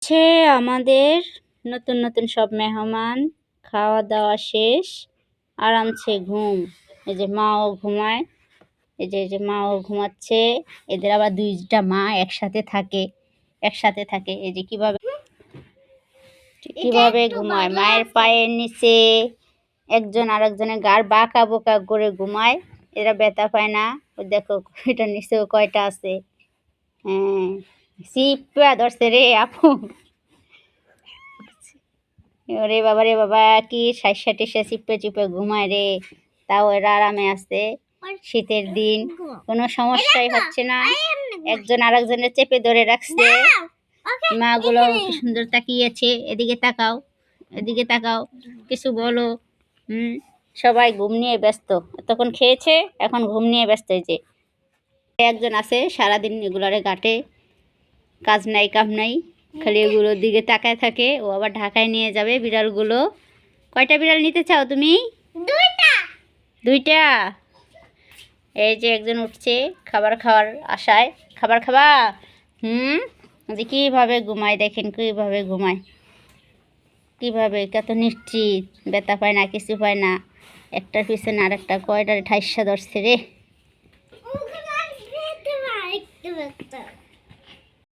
হচ্ছে আমাদের নতুন নতুন সব মেহমান, খাওয়া দাওয়া শেষ, আরামসে ঘুম। এই যে মাও ঘুমায়, এই যে মাও ঘুমাচ্ছে। এদের আবার দুইটা মা একসাথে থাকে। এই যে কিভাবে কিভাবে ঘুমায়, মায়ের পায়ের নিচে একজন আরেকজনের গাড় বাঁকা বোকা করে ঘুমায়। এরা ব্যথা পায় না। ওই দেখো এটার নিচেও কয়টা আছে। হ্যাঁ, সিপা ধরছে রে আপু। ওরে বাবা রে বাবা, কি সাইসা টিসা চিপে চিপে ঘুমায় রে। তাও এরা আরামে আছে। শীতের দিন কোনো সমস্যাই হচ্ছে না। একজন আরেকজনের চেপে ধরে রাখছে। মাগুলো কি সুন্দর তাকিয়েছে। এদিকে তাকাও, কিছু বলো। সবাই ঘুম নিয়ে ব্যস্ত। তখন খেয়েছে, এখন ঘুম নিয়ে ব্যস্ত। এই যে একজন আছে সারাদিন এগুলারে গাটে, কাজ নাই কাম নাই, খালি এগুলোর দিকে তাকায় থাকে। ও আবার ঢাকায় নিয়ে যাবে বিড়ালগুলো। কয়টা বিড়াল নিতে চাও তুমি? দুইটা। এই যে একজন উঠছে খাবার খাওয়ার আশায়। খাবার খাবা? যে কীভাবে ঘুমায় দেখেন, কীভাবে ঘুমায়, কীভাবে কত নিশ্চিত, ব্যথা পায় না, কিছু পায় না। একটার পিছনে আরেকটা কয়টার ঠাইসা ধরছে রে।